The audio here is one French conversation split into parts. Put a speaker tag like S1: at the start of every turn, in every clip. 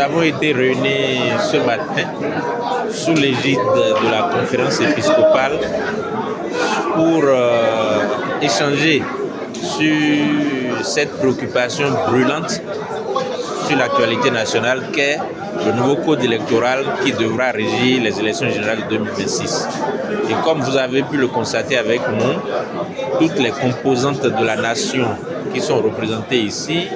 S1: avons été réunis ce matin sous l'égide de la conférence épiscopale pour échanger sur cette préoccupation brûlante sur l'actualité nationale qu'est le nouveau code électoral qui devra régir les élections générales de 2026. Et comme vous avez pu le constater avec nous, toutes les composantes de la nation qui sont représentées ici,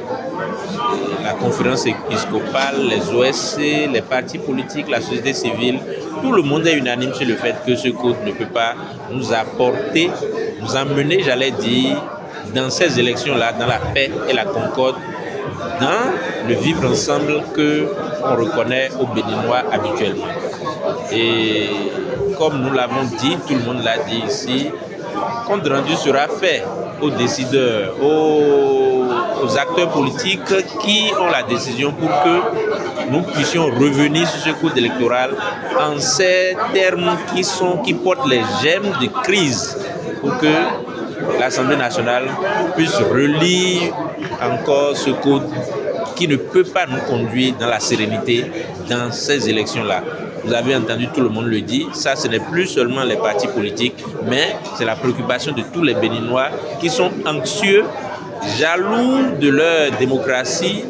S1: la conférence épiscopale, les OSC, les partis politiques, la société civile, tout le monde est unanime sur le fait que ce code ne peut pas nous apporter, nous emmener, j'allais dire, dans ces élections-là, dans la paix et la concorde, dans le vivre ensemble qu'on reconnaît aux Béninois habituellement. Et comme nous l'avons dit, tout le monde l'a dit ici, compte rendu sera fait aux décideurs, aux acteurs politiques qui ont la décision pour que nous puissions revenir sur ce code électoral en ces termes qui portent les gemmes de crise pour que l'Assemblée nationale puisse relire encore ce code qui ne peut pas nous conduire dans la sérénité dans ces élections-là. Vous avez entendu, tout le monde le dit, ça ce n'est plus seulement les partis politiques, mais c'est la préoccupation de tous les Béninois qui sont anxieux, jaloux de leur démocratie,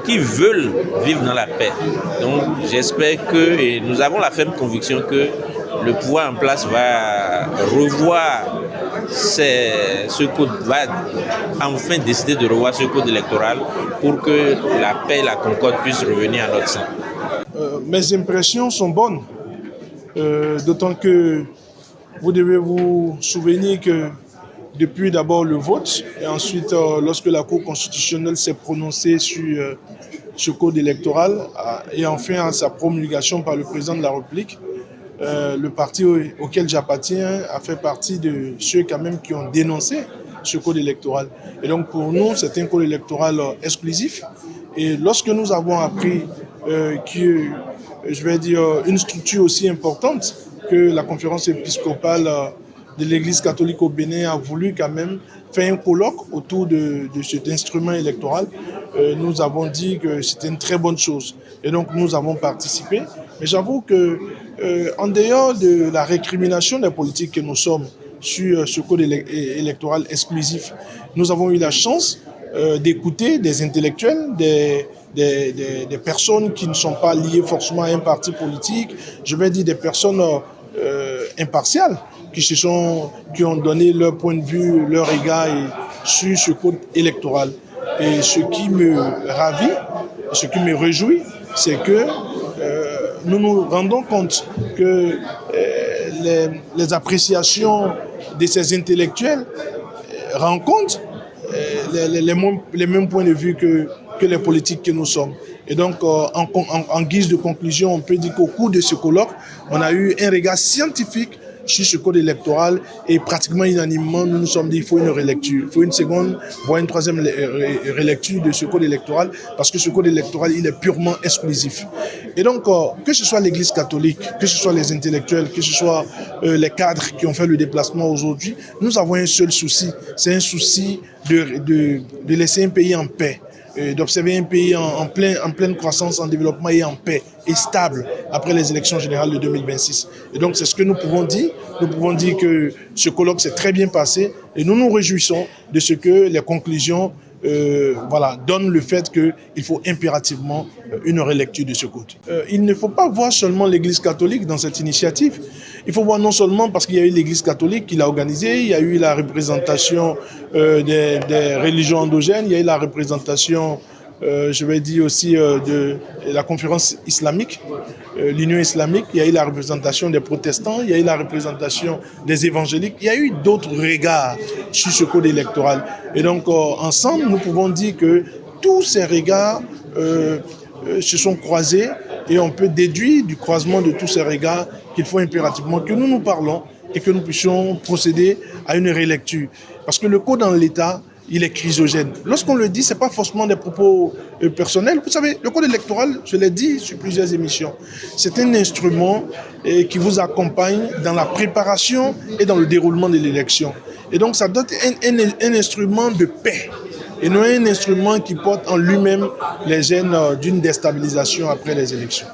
S1: qui veulent vivre dans la paix. Donc j'espère que, et nous avons la ferme conviction que le pouvoir en place va revoir ce code, va enfin décider de revoir ce code électoral pour que la paix et la concorde puissent revenir à notre sein.
S2: Mes impressions sont bonnes, d'autant que vous devez vous souvenir que depuis d'abord le vote et ensuite lorsque la Cour constitutionnelle s'est prononcée sur ce code électoral et enfin sa promulgation par le président de la République, le parti auquel j'appartiens a fait partie de ceux quand même qui ont dénoncé ce code électoral. Et donc pour nous, c'est un code électoral exclusif. Et lorsque nous avons appris que, je vais dire, une structure aussi importante que la conférence épiscopale de l'Église catholique au Bénin a voulu quand même faire un colloque autour de cet instrument électoral, nous avons dit que c'était une très bonne chose. Et donc nous avons participé. Mais j'avoue que en dehors de la récrimination des politiques que nous sommes sur ce code électoral exclusif, nous avons eu la chance d'écouter des intellectuels, des personnes qui ne sont pas liées forcément à un parti politique, je vais dire des personnes impartiales, qui ont donné leur point de vue, leur regard sur ce code électoral. Et ce qui me ravit, ce qui me réjouit, c'est que nous nous rendons compte que les appréciations de ces intellectuels rencontrent les mêmes points de vue que les politiques que nous sommes. Et donc, en guise de conclusion, on peut dire qu'au cours de ce colloque, on a eu un regard scientifique sur ce code électoral et pratiquement unanimement, nous nous sommes dit qu'il faut une relecture. Il faut une seconde, voire une troisième relecture de ce code électoral parce que ce code électoral, il est purement exclusif. Et donc, que ce soit l'Église catholique, que ce soit les intellectuels, que ce soit les cadres qui ont fait le déplacement aujourd'hui, nous avons un seul souci. C'est un souci de laisser un pays en paix, d'observer un pays en pleine croissance, en développement et en paix et stable après les élections générales de 2026. Et donc c'est ce que nous pouvons dire. Nous pouvons dire que ce colloque s'est très bien passé et nous nous réjouissons de ce que les conclusions donnent le fait qu'il faut impérativement une relecture de ce code. Il ne faut pas voir seulement l'Église catholique dans cette initiative. Il faut voir non seulement parce qu'il y a eu l'Église catholique qui l'a organisée, il y a eu la représentation des religions endogènes, il y a eu la représentation, je vais dire aussi, de la conférence islamique, l'Union islamique, il y a eu la représentation des protestants, il y a eu la représentation des évangéliques, il y a eu d'autres regards sur ce code électoral. Et donc, ensemble, nous pouvons dire que tous ces regards se sont croisés et on peut déduire du croisement de tous ces regards qu'il faut impérativement que nous nous parlons et que nous puissions procéder à une relecture. Parce que le code en l'état, il est chrysogène. Lorsqu'on le dit, ce n'est pas forcément des propos personnels. Vous savez, le code électoral, je l'ai dit sur plusieurs émissions, c'est un instrument qui vous accompagne dans la préparation et dans le déroulement de l'élection. Et donc, ça doit être un instrument de paix. et non un instrument qui porte en lui-même les gènes d'une déstabilisation après les élections.